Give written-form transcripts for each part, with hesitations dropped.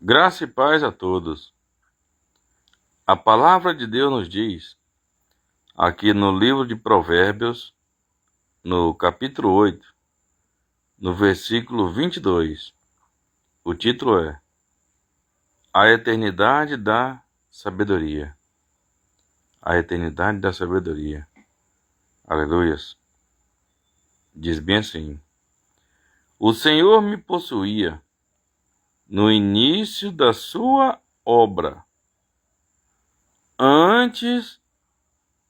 Graça e paz a todos. A palavra de Deus nos diz, aqui no livro de Provérbios, no capítulo 8, no versículo 22, o título é A Eternidade da Sabedoria. A Eternidade da Sabedoria. Aleluias. Diz bem assim: O Senhor me possuía no início da sua obra, antes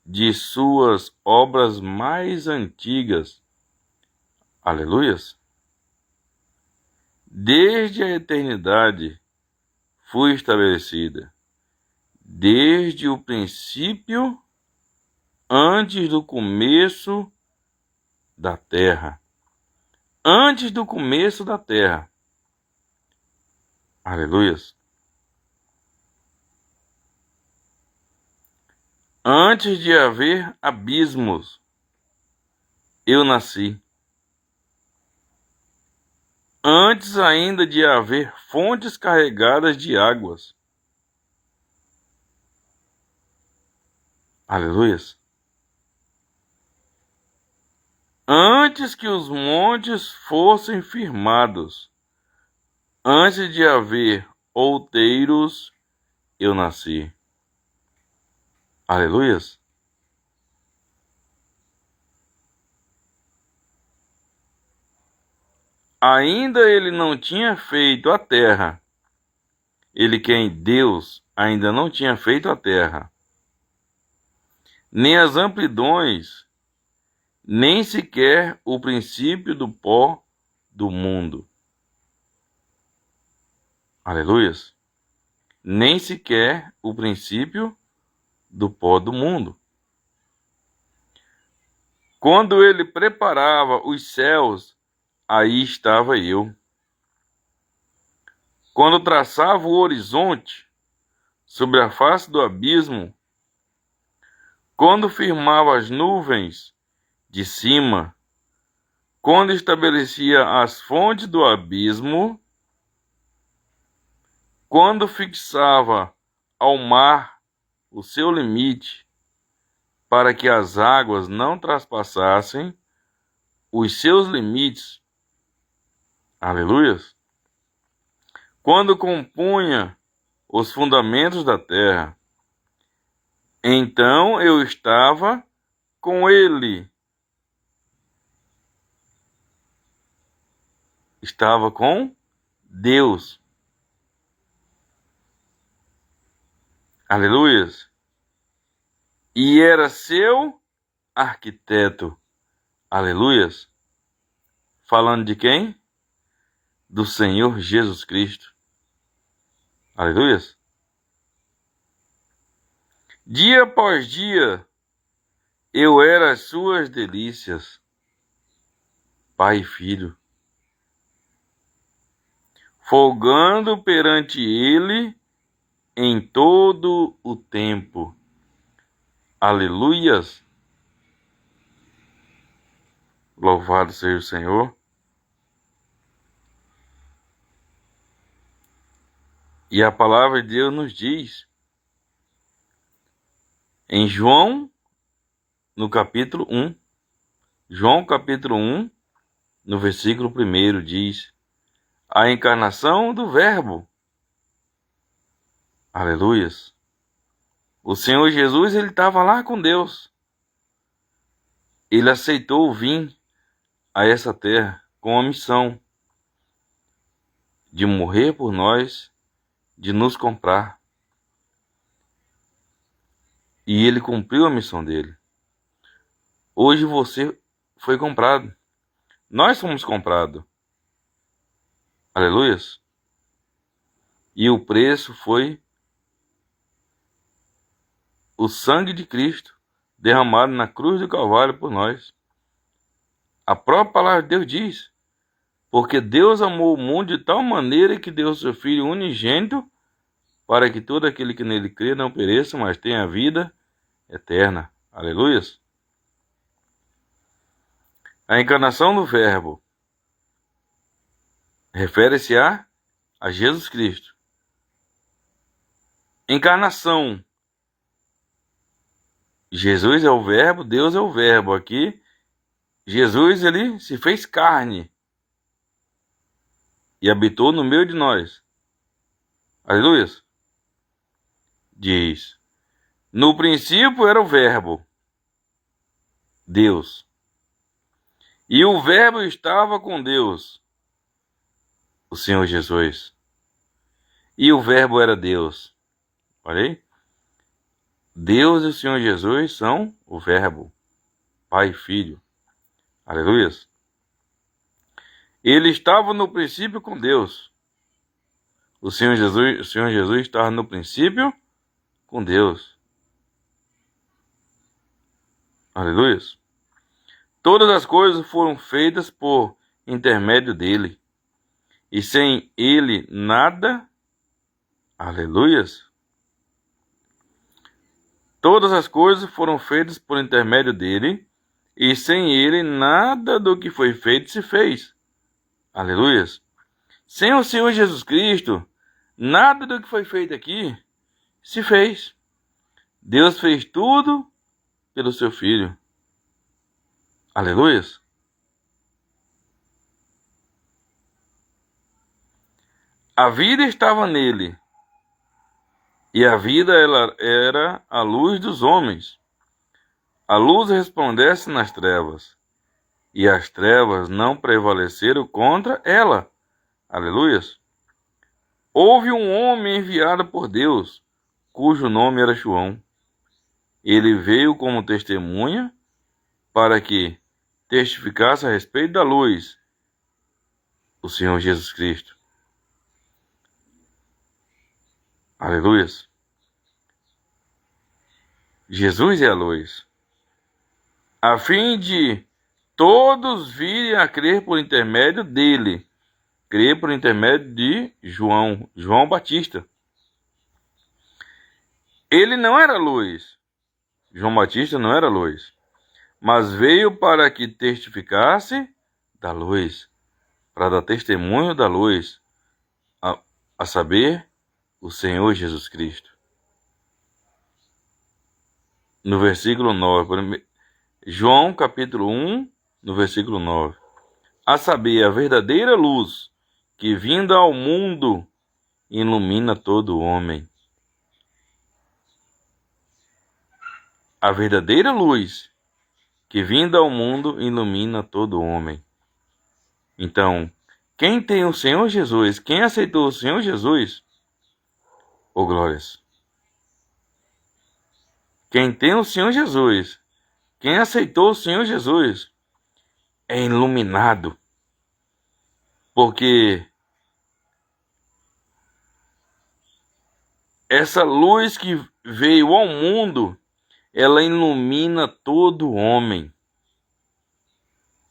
de suas obras mais antigas. Aleluias. Desde a eternidade fui estabelecida, desde o princípio, antes do começo da terra. Antes do começo da terra. Aleluias. Antes de haver abismos, eu nasci. Antes ainda de haver fontes carregadas de águas. Aleluias. Antes que os montes fossem firmados, antes de haver outeiros, eu nasci. Aleluias. Ainda ele não tinha feito a terra. Ele, quem? Deus, ainda não tinha feito a terra, nem as amplidões, nem sequer o princípio do pó do mundo. Aleluias. Nem sequer o princípio do pó do mundo. Quando ele preparava os céus, aí estava eu. Quando traçava o horizonte sobre a face do abismo, quando firmava as nuvens de cima, quando estabelecia as fontes do abismo, quando fixava ao mar o seu limite, para que as águas não traspassassem os seus limites. Aleluias. Quando compunha os fundamentos da terra, então eu estava com ele. Estava com Deus. Aleluias. E era seu arquiteto. Aleluias. Falando de quem? Do Senhor Jesus Cristo. Aleluias. Dia após dia, eu era as suas delícias, pai e filho, folgando perante ele em todo o tempo. Aleluias. Louvado seja o Senhor. E a palavra de Deus nos diz, em João, no capítulo 1, João capítulo 1, no versículo 1, diz, a encarnação do Verbo. Aleluias. O Senhor Jesus, ele estava lá com Deus. Ele aceitou vir a essa terra com a missão de morrer por nós, de nos comprar. E ele cumpriu a missão dele. Hoje você foi comprado. Nós fomos comprados. Aleluias. E o preço foi o sangue de Cristo derramado na cruz do Calvário por nós. A própria palavra de Deus diz, porque Deus amou o mundo de tal maneira que deu seu Filho unigênito, para que todo aquele que nele crê não pereça, mas tenha vida eterna. Aleluias. A encarnação do Verbo refere-se a Jesus Cristo. Encarnação. Jesus é o verbo, Deus é o verbo. Aqui, Jesus, ele se fez carne e habitou no meio de nós. Aleluia. Diz: no princípio era o verbo, Deus. E o verbo estava com Deus, o Senhor Jesus. E o verbo era Deus. Olha aí. Deus e o Senhor Jesus são o verbo, Pai e Filho. Aleluia. Ele estava no princípio com Deus. O Senhor Jesus estava no princípio com Deus. Aleluia. Todas as coisas foram feitas por intermédio dele. E sem ele nada. Aleluia. Todas as coisas foram feitas por intermédio dele. E sem ele nada do que foi feito se fez. Aleluia. Sem o Senhor Jesus Cristo, nada do que foi feito aqui se fez. Deus fez tudo pelo seu Filho. Aleluia. A vida estava nele. E a vida ela era a luz dos homens. A luz resplandece nas trevas. E as trevas não prevaleceram contra ela. Aleluia. Houve um homem enviado por Deus, cujo nome era João. Ele veio como testemunha para que testificasse a respeito da luz, o Senhor Jesus Cristo. Aleluia. Jesus é a luz. A fim de todos virem a crer por intermédio dele. Crer por intermédio de João Batista. Ele não era luz. João Batista não era luz. Mas veio para que testificasse da luz. Para dar testemunho da luz. A saber, o Senhor Jesus Cristo. No versículo 9. João capítulo 1, no versículo 9. A saber, a verdadeira luz que vinda ao mundo ilumina todo homem. A verdadeira luz que vinda ao mundo ilumina todo homem. Então, quem tem o Senhor Jesus, quem aceitou o Senhor Jesus, ô glórias. Quem tem o Senhor Jesus, quem aceitou o Senhor Jesus, é iluminado. Porque essa luz que veio ao mundo, ela ilumina todo homem.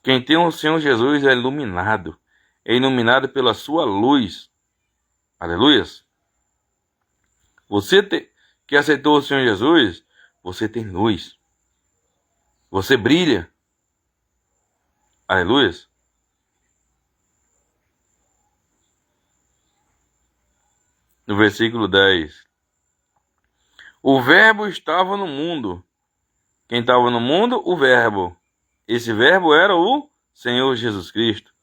Quem tem o Senhor Jesus é iluminado pela sua luz. Aleluia. Você que aceitou o Senhor Jesus, você tem luz. Você brilha. Aleluia. No versículo 10. O verbo estava no mundo. Quem estava no mundo? O verbo. Esse verbo era o Senhor Jesus Cristo.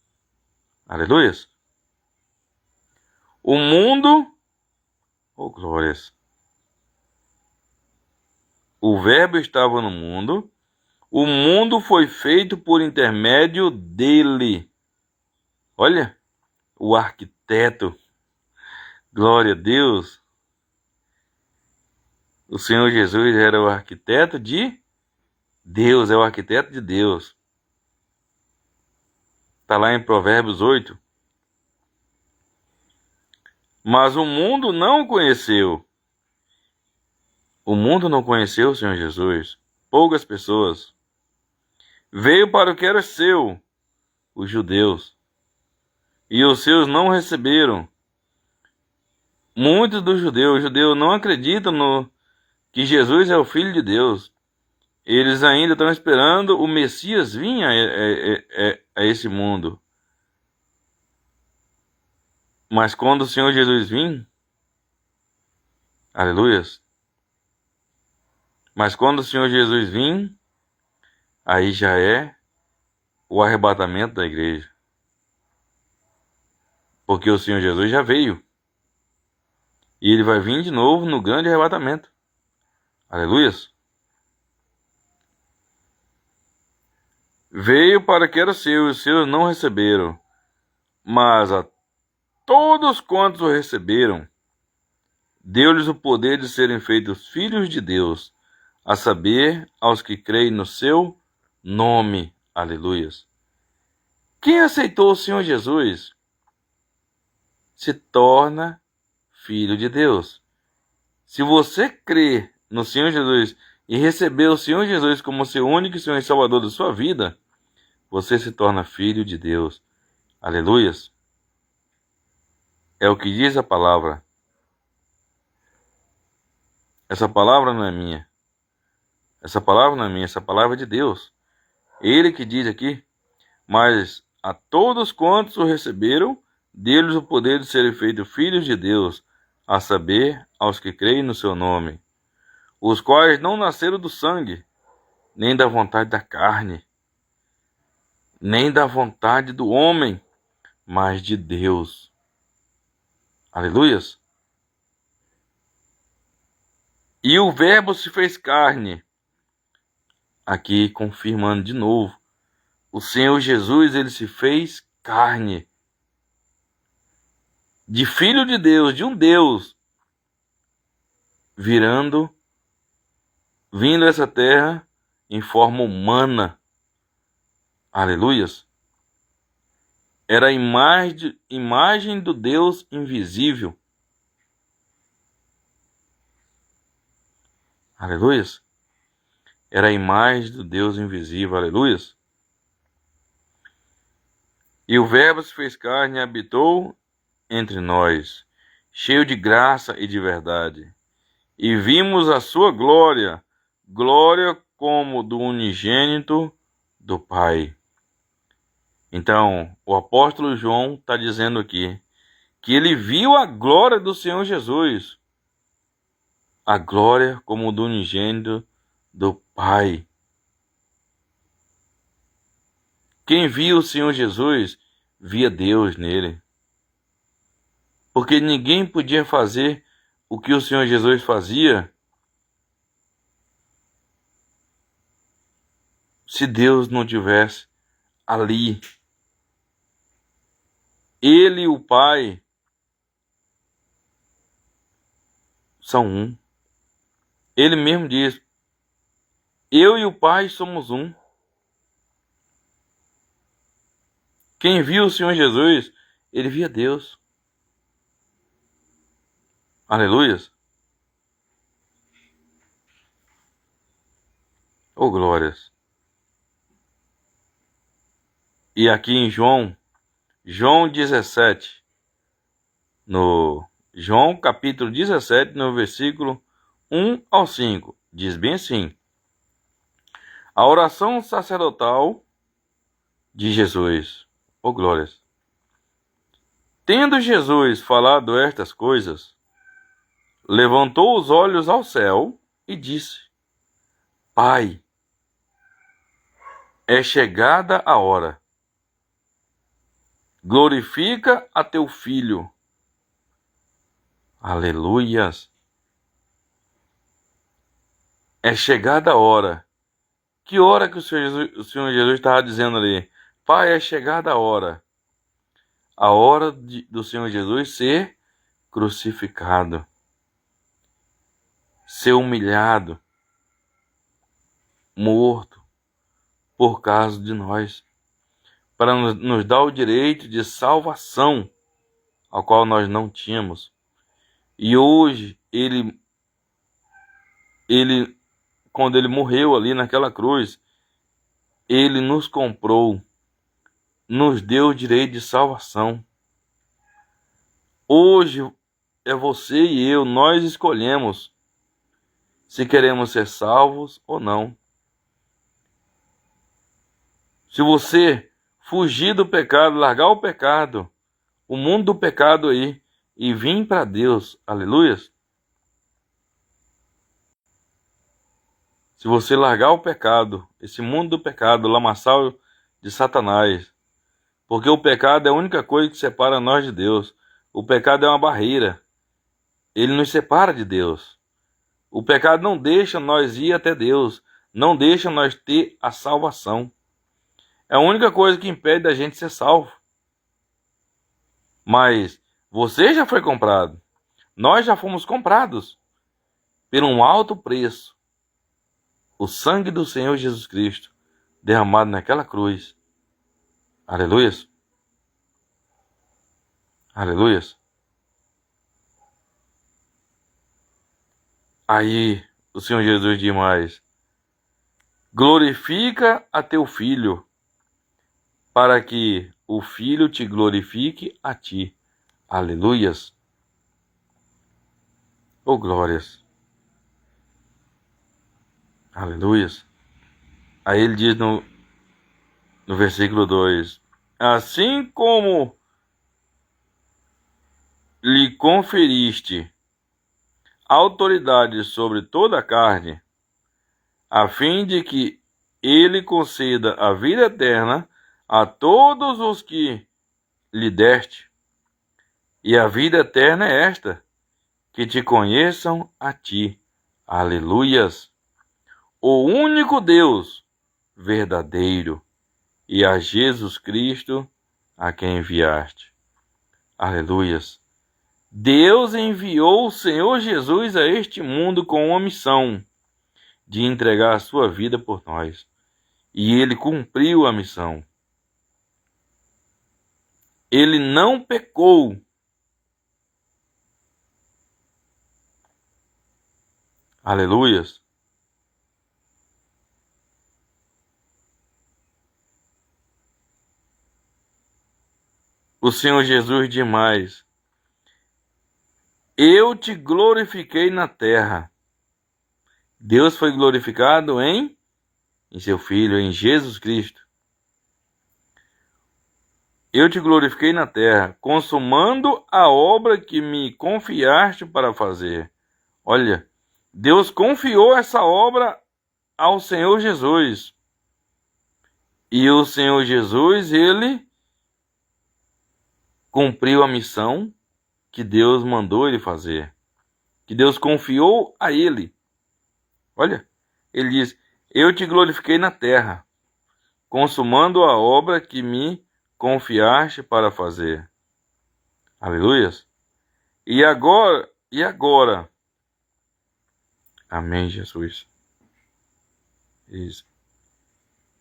Aleluia. O mundo... Oh, glórias. O verbo estava no mundo. O mundo foi feito por intermédio dele. Olha, o arquiteto. Glória a Deus. O Senhor Jesus era o arquiteto de Deus, é o arquiteto de Deus. Está lá em Provérbios 8. Mas o mundo não o conheceu. O mundo não conheceu o Senhor Jesus. Poucas pessoas. Veio para o que era seu, os judeus. E os seus não receberam. Muitos dos judeus não acreditam que Jesus é o Filho de Deus. Eles ainda estão esperando o Messias vir a esse mundo. Mas quando o Senhor Jesus vir, Aleluias. Mas quando o Senhor Jesus vir, aí já é o arrebatamento da igreja. Porque o Senhor Jesus já veio. E ele vai vir de novo no grande arrebatamento. Aleluias. Veio para que era seu, e os seus não receberam. Mas a todos quantos o receberam, deu-lhes o poder de serem feitos filhos de Deus, a saber, aos que creem no seu nome. Aleluias. Quem aceitou o Senhor Jesus se torna filho de Deus. Se você crê no Senhor Jesus e receber o Senhor Jesus como seu único Senhor e Salvador da sua vida, você se torna filho de Deus. Aleluias. É o que diz a palavra. Essa palavra não é minha. Essa palavra não é minha, essa palavra é de Deus. Ele que diz aqui: mas a todos quantos o receberam, deu-lhes o poder de serem feitos filhos de Deus, a saber, aos que creem no seu nome, os quais não nasceram do sangue, nem da vontade da carne, nem da vontade do homem, mas de Deus. Aleluias. E o Verbo se fez carne. Aqui confirmando de novo, o Senhor Jesus, ele se fez carne. De filho de Deus, de um Deus, vindo a essa terra em forma humana. Aleluias. Era a imagem do Deus invisível. Aleluias. Era a imagem do Deus invisível. Aleluias. E o Verbo se fez carne e habitou entre nós, cheio de graça e de verdade. E vimos a sua glória, glória como do unigênito do Pai. Então, o apóstolo João está dizendo aqui que ele viu a glória do Senhor Jesus, a glória como do unigênito do Pai. Quem via o Senhor Jesus, via Deus nele. Porque ninguém podia fazer o que o Senhor Jesus fazia se Deus não tivesse ali. Ele e o Pai são um. Ele mesmo diz: eu e o Pai somos um. Quem viu o Senhor Jesus, ele via Deus. Aleluias. Oh, glórias. E aqui em João 17, no João capítulo 17, no versículo 1 ao 5, diz bem assim: a oração sacerdotal de Jesus. Oh, glórias. Tendo Jesus falado estas coisas, levantou os olhos ao céu e disse: Pai, é chegada a hora. Glorifica a teu Filho. Aleluias. É chegada a hora. Que hora que o Senhor Jesus estava dizendo ali? Pai, é chegada a hora. A hora do Senhor Jesus ser crucificado, ser humilhado, morto por causa de nós, para nos dar o direito de salvação, ao qual nós não tínhamos. E hoje, ele quando ele morreu ali naquela cruz, ele nos comprou, nos deu o direito de salvação. Hoje é você e eu, nós escolhemos se queremos ser salvos ou não. Se você fugir do pecado, largar o pecado, o mundo do pecado aí, e vir para Deus, aleluia, Se você largar o pecado, esse mundo do pecado, o lamaçal de Satanás, porque o pecado é a única coisa que separa nós de Deus. O pecado é uma barreira. Ele nos separa de Deus. O pecado não deixa nós ir até Deus. Não deixa nós ter a salvação. É a única coisa que impede da gente ser salvo. Mas você já foi comprado. Nós já fomos comprados por um alto preço. O sangue do Senhor Jesus Cristo derramado naquela cruz. Aleluias. Aleluias. Aí o Senhor Jesus diz mais: glorifica a teu filho, para que o filho te glorifique a ti. Aleluias. Oh, glórias. Aleluias. Aí ele diz no versículo 2: assim como lhe conferiste autoridade sobre toda a carne, a fim de que ele conceda a vida eterna a todos os que lhe deste. E a vida eterna é esta, que te conheçam a ti. Aleluias. O único Deus verdadeiro, e a Jesus Cristo, a quem enviaste. Aleluias. Deus enviou o Senhor Jesus a este mundo com uma missão de entregar a sua vida por nós. E ele cumpriu a missão. Ele não pecou. Aleluias. O Senhor Jesus diz mais: eu te glorifiquei na terra. Deus foi glorificado em seu Filho, em Jesus Cristo. Eu te glorifiquei na terra, consumando a obra que me confiaste para fazer. Olha, Deus confiou essa obra ao Senhor Jesus. E o Senhor Jesus, ele cumpriu a missão que Deus mandou ele fazer, que Deus confiou a ele. Olha, ele diz: eu te glorifiquei na terra, consumando a obra que me confiaste para fazer. Aleluias. E agora, amém, Jesus. Isso.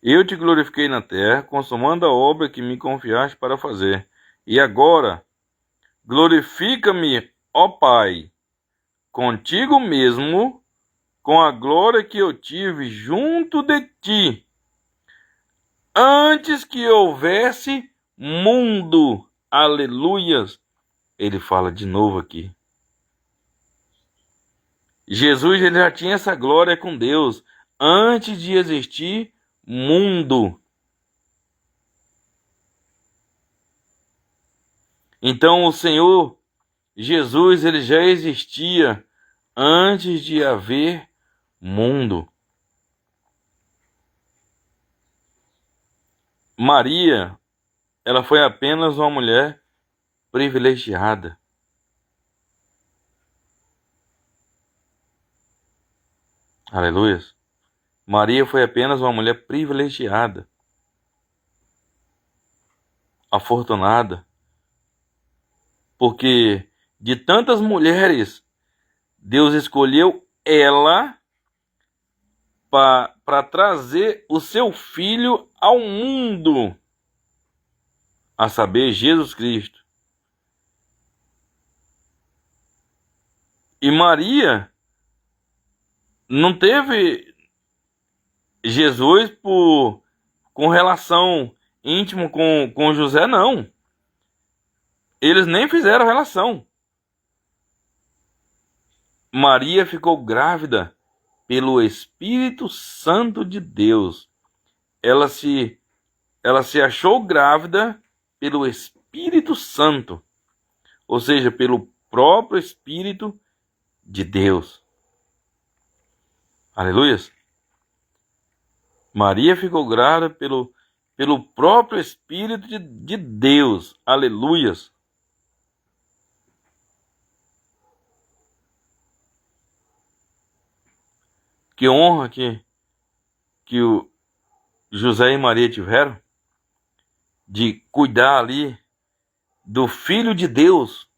Eu te glorifiquei na terra, consumando a obra que me confiaste para fazer. E agora, glorifica-me, ó Pai, contigo mesmo, com a glória que eu tive junto de ti, antes que houvesse mundo. Aleluias. Ele fala de novo aqui. Jesus, ele já tinha essa glória com Deus antes de existir mundo. Então o Senhor Jesus, ele já existia antes de haver mundo. Maria, ela foi apenas uma mulher privilegiada. Aleluia. Maria foi apenas uma mulher privilegiada, afortunada, porque de tantas mulheres, Deus escolheu ela para trazer o seu filho ao mundo, a saber, Jesus Cristo. E Maria não teve Jesus com relação íntima com José, não. Eles nem fizeram relação. Maria ficou grávida pelo Espírito Santo de Deus. Ela se achou grávida pelo Espírito Santo, ou seja, pelo próprio Espírito de Deus. Aleluia. Maria ficou grávida pelo próprio Espírito de Deus. Aleluias. Que honra que o José e Maria tiveram de cuidar ali do Filho de Deus.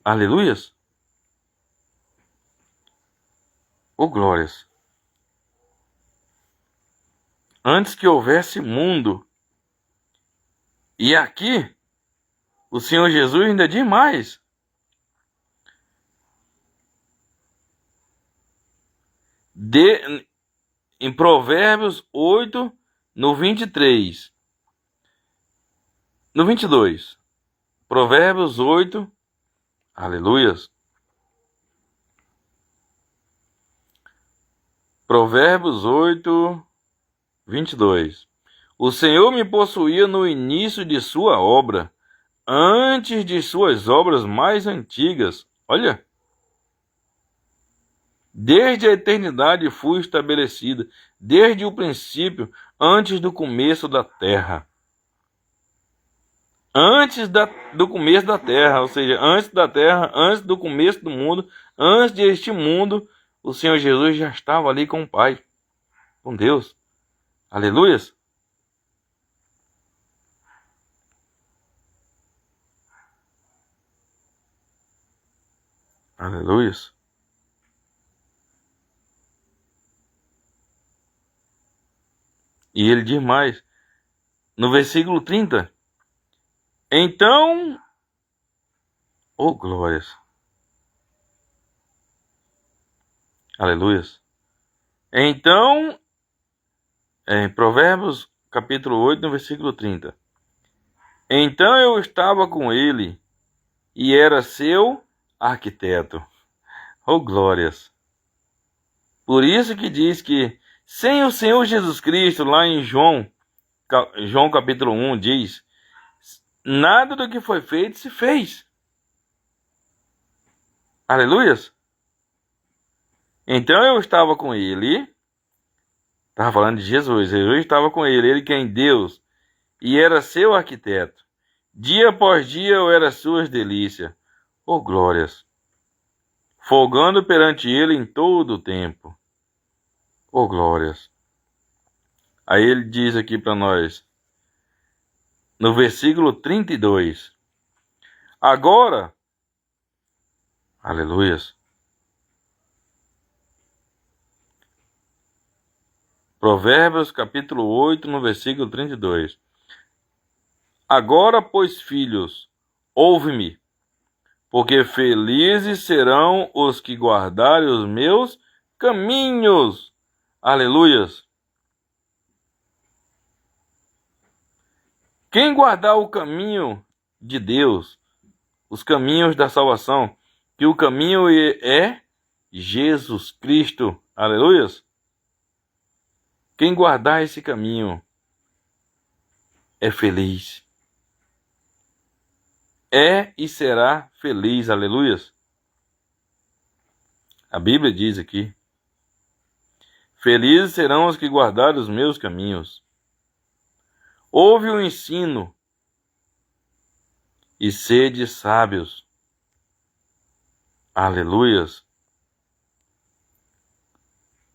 Aleluias. Oh, glórias. Antes que houvesse mundo. E aqui, o Senhor Jesus ainda diz mais. Em Provérbios 8, no 23. No 22. Provérbios 8. Aleluias. Provérbios 8, 22. O Senhor me possuía no início de sua obra, antes de suas obras mais antigas. Olha. Desde a eternidade fui estabelecida, desde o princípio, antes do começo da terra. Antes do começo da terra, ou seja, antes da terra, antes do começo do mundo, antes deste mundo, o Senhor Jesus já estava ali com o Pai, com Deus. Aleluias. Aleluias. E ele diz mais, no versículo 30. Então, oh glórias. Aleluias. Então, em Provérbios capítulo 8, no versículo 30. Então eu estava com ele e era seu arquiteto. Oh glórias. Por isso que diz que sem o Senhor Jesus Cristo, lá em João capítulo 1, diz, nada do que foi feito se fez. Aleluias. Então eu estava com ele, estava falando de Jesus, Jesus estava com ele que é Deus, e era seu arquiteto. Dia após dia eu era suas delícias. Oh glórias. Folgando perante ele em todo o tempo. Oh glórias. Aí ele diz aqui para nós, no versículo 32. Agora, aleluias. Provérbios capítulo 8, no versículo 32. Agora, pois, filhos, ouve-me, porque felizes serão os que guardarem os meus caminhos. Aleluias. Quem guardar o caminho de Deus, os caminhos da salvação, que o caminho é Jesus Cristo. Aleluias. Quem guardar esse caminho é feliz. É e será feliz. Aleluias. A Bíblia diz aqui, felizes serão os que guardarem os meus caminhos. Ouve o ensino e sede sábios. Aleluias.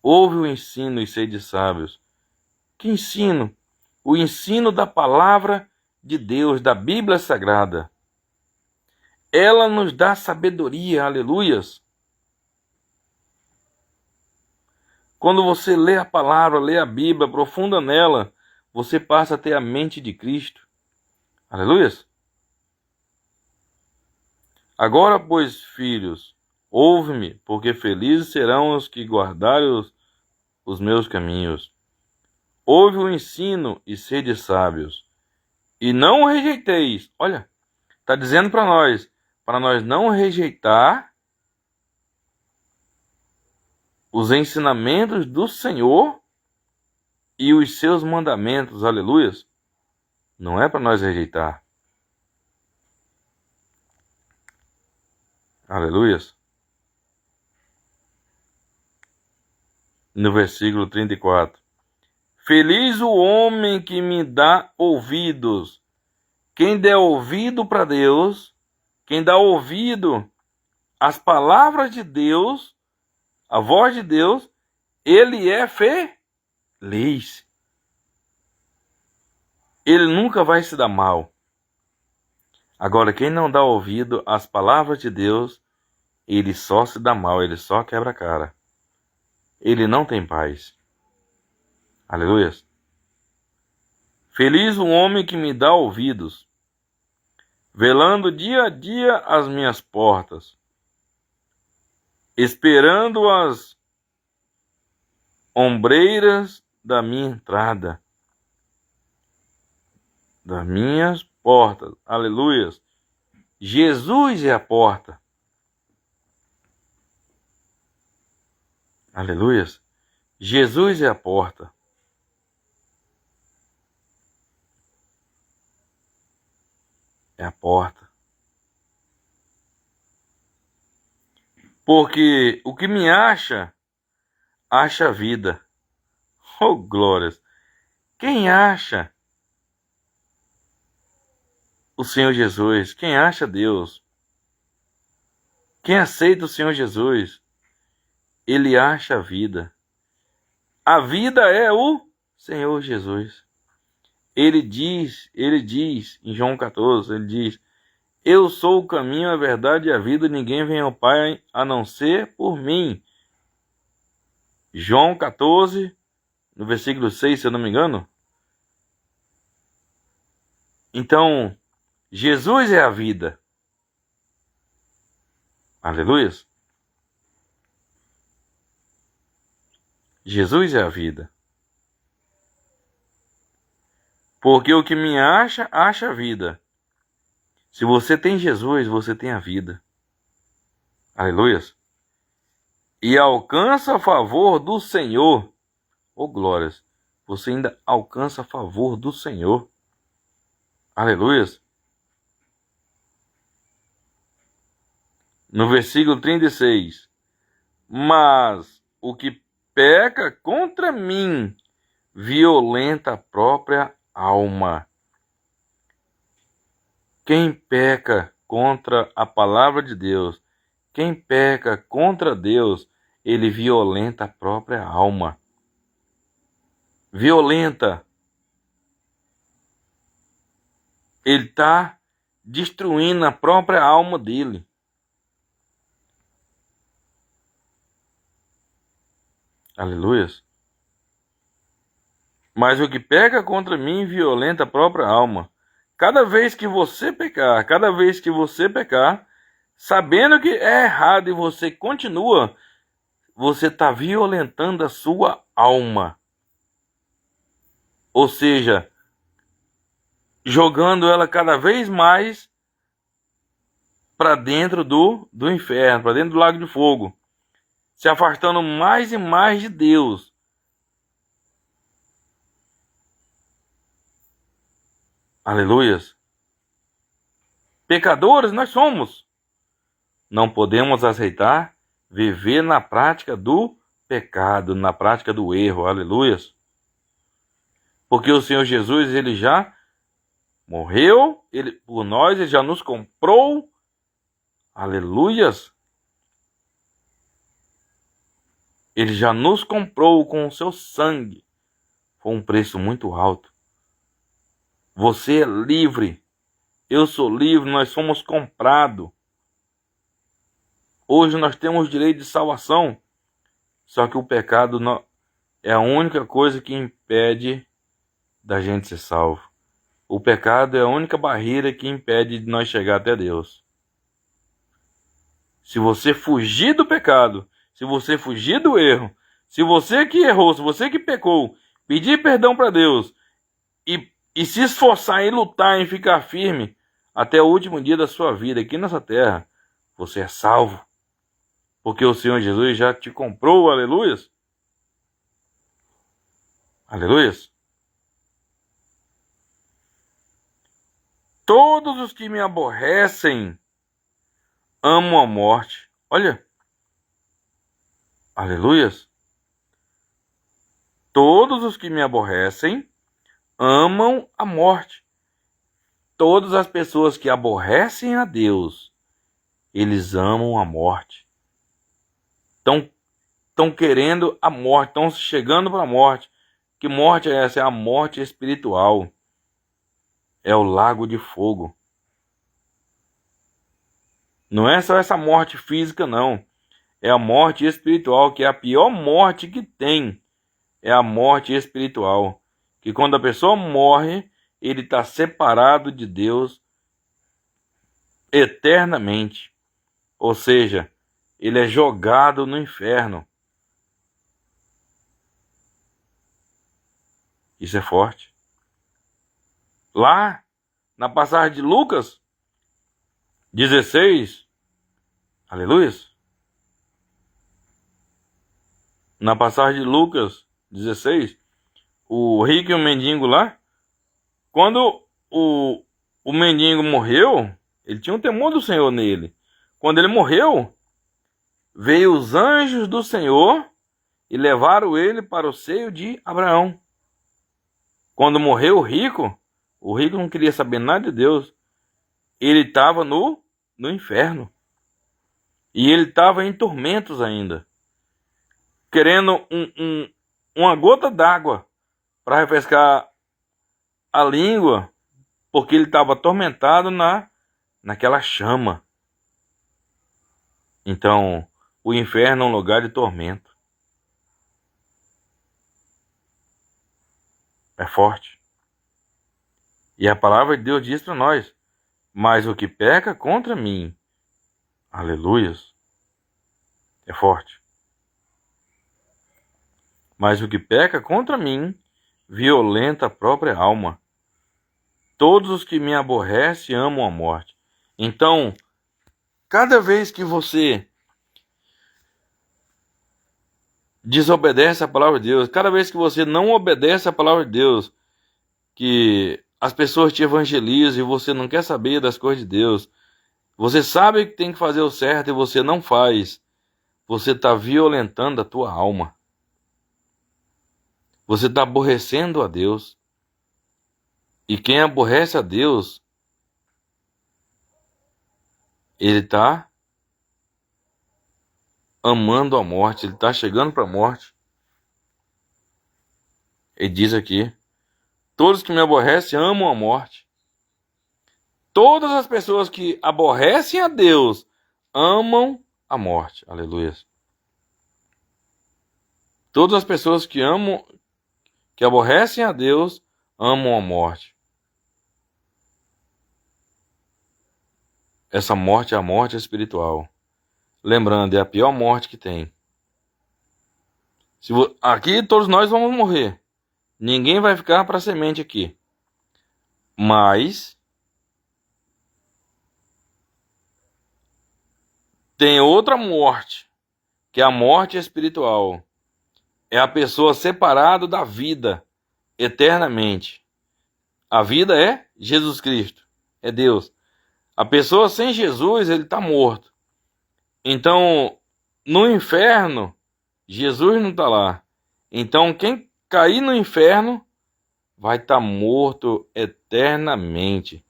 Ouve o ensino e sede sábios. Que ensino? O ensino da palavra de Deus, da Bíblia Sagrada. Ela nos dá sabedoria, aleluias. Quando você lê a palavra, lê a Bíblia, aprofunda nela, você passa a ter a mente de Cristo. Aleluias. Agora, pois, filhos, ouve-me, porque felizes serão os que guardarem os meus caminhos. Ouve o ensino e sede sábios. E não o rejeiteis. Olha, está dizendo para nós não rejeitar os ensinamentos do Senhor e os seus mandamentos. Aleluias. Não é para nós rejeitar. Aleluias. no versículo 34. Feliz o homem que me dá ouvidos. Quem der ouvido para Deus, quem dá ouvido às palavras de Deus, a voz de Deus, ele é feliz. Ele nunca vai se dar mal. Agora, quem não dá ouvido às palavras de Deus, ele só se dá mal, ele só quebra a cara. Ele não tem paz. Aleluia. Feliz o homem que me dá ouvidos, velando dia a dia as minhas portas, esperando as ombreiras da minha entrada, das minhas portas. Aleluia. Jesus é a porta. Aleluia. Jesus é a porta. É a porta. Porque o que me acha, acha a vida. Oh, glórias. Quem acha o Senhor Jesus? Quem acha Deus? Quem aceita o Senhor Jesus? Ele acha a vida. A vida é o Senhor Jesus. Ele diz em João 14, ele diz: eu sou o caminho, a verdade e a vida, ninguém vem ao Pai a não ser por mim. João 14, no versículo 6, se eu não me engano. Então, Jesus é a vida. Aleluia. Jesus é a vida. Porque o que me acha, acha a vida. Se você tem Jesus, você tem a vida. Aleluia. E alcança a favor do Senhor. Oh, glórias. Você ainda alcança a favor do Senhor. Aleluia. No versículo 36. Mas o que peca contra mim, violenta a própria alma. Quem peca contra a palavra de Deus, quem peca contra Deus, ele violenta a própria alma. Violenta. Ele está destruindo a própria alma dele. Aleluia. Mas o que peca contra mim, violenta a própria alma. Cada vez que você pecar, sabendo que é errado e você continua, você está violentando a sua alma. Ou seja, jogando ela cada vez mais para dentro do inferno, para dentro do lago de fogo. Se afastando mais e mais de Deus. Aleluias. Pecadores nós somos. Não podemos aceitar viver na prática do pecado, na prática do erro. Aleluias. Porque o Senhor Jesus, ele já morreu, por nós, ele já nos comprou. Aleluias. Ele já nos comprou com o seu sangue. Foi um preço muito alto. Você é livre. Eu sou livre. Nós somos comprados. Hoje nós temos direito de salvação. Só que o pecado é a única coisa que impede da gente ser salvo. O pecado é a única barreira que impede de nós chegar até Deus. Se você fugir do pecado, se você fugir do erro, se você que errou, se você que pecou, pedir perdão para Deus e se esforçar em lutar, em ficar firme até o último dia da sua vida aqui nessa terra, você é salvo. Porque o Senhor Jesus já te comprou, aleluias. Aleluias. Todos os que me aborrecem amam a morte. Olha. Aleluias. Todos os que me aborrecem amam a morte. Todas as pessoas que aborrecem a Deus, eles amam a morte. Estão querendo a morte, estão chegando para a morte. Que morte é essa? É a morte espiritual. É o lago de fogo. Não é só essa morte física, não. É a morte espiritual, que é a pior morte que tem. É a morte espiritual. Que quando a pessoa morre, ele está separado de Deus eternamente. Ou seja, ele é jogado no inferno. Isso é forte. Lá, na passagem de Lucas 16, aleluia. Na passagem de Lucas 16, o rico e o mendigo lá, quando o mendigo morreu, ele tinha um temor do Senhor nele. Quando ele morreu, veio os anjos do Senhor e levaram ele para o seio de Abraão. Quando morreu o rico não queria saber nada de Deus. Ele estava no inferno. E ele estava em tormentos ainda. Querendo uma gota d'água para refrescar a língua, porque ele estava atormentado naquela chama. Então, o inferno é um lugar de tormento. É forte. E a palavra de Deus diz para nós: mas o que peca contra mim, aleluias, é forte. Mas o que peca contra mim, violenta a própria alma. Todos os que me aborrecem amam a morte. Então, cada vez que você desobedece a palavra de Deus, cada vez que você não obedece a palavra de Deus, que as pessoas te evangelizam e você não quer saber das coisas de Deus, você sabe que tem que fazer o certo e você não faz, você está violentando a tua alma. Você está aborrecendo a Deus. E quem aborrece a Deus, ele está amando a morte, ele está chegando para a morte. Ele diz aqui: todos que me aborrecem amam a morte. Todas as pessoas que aborrecem a Deus amam a morte. Aleluia. Todas as pessoas que aborrecem a Deus amam a morte. Essa morte é a morte espiritual. Lembrando, é a pior morte que tem. Aqui todos nós vamos morrer. Ninguém vai ficar para semente aqui. Mas tem outra morte, que é a morte espiritual. É a pessoa separada da vida eternamente. A vida é Jesus Cristo, é Deus. A pessoa sem Jesus, ele está morto. Então, no inferno, Jesus não está lá. Então, quem cair no inferno vai estar morto eternamente.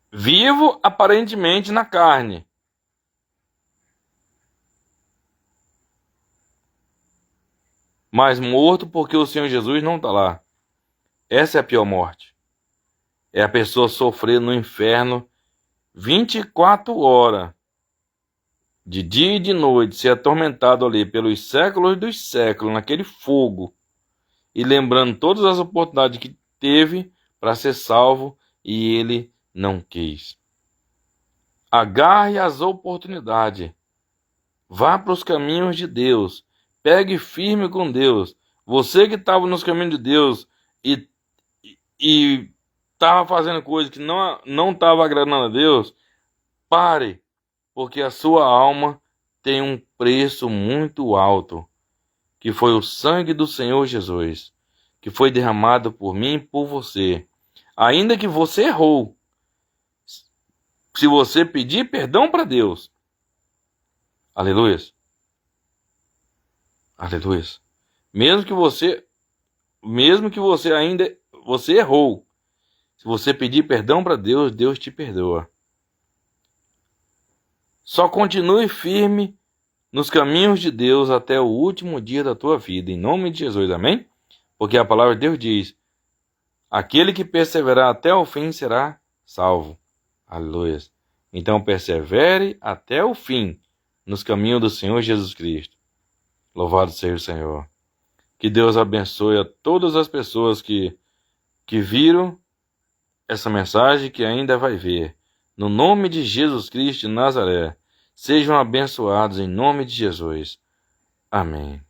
Vivo, aparentemente, na carne. Mas morto porque o Senhor Jesus não está lá. Essa é a pior morte. É a pessoa sofrer no inferno 24 horas, de dia e de noite, ser atormentado ali pelos séculos dos séculos, naquele fogo, e lembrando todas as oportunidades que teve para ser salvo, e ele não quis. Agarre as oportunidades. Vá para os caminhos de Deus. Pegue firme com Deus. Você que estava nos caminhos de Deus e estava fazendo coisas que não estava agradando a Deus, pare, porque a sua alma tem um preço muito alto, que foi o sangue do Senhor Jesus, que foi derramado por mim e por você. Ainda que você errou, se você pedir perdão para Deus, aleluia, aleluia, mesmo que você mesmo que você errou, se você pedir perdão para Deus, Deus te perdoa. Só continue firme nos caminhos de Deus até o último dia da tua vida, em nome de Jesus, amém? Porque a palavra de Deus diz: aquele que perseverar até o fim será salvo. Aleluia. Então persevere até o fim nos caminhos do Senhor Jesus Cristo. Louvado seja o Senhor. Que Deus abençoe a todas as pessoas que viram essa mensagem, que ainda vai ver. No nome de Jesus Cristo de Nazaré, sejam abençoados em nome de Jesus. Amém.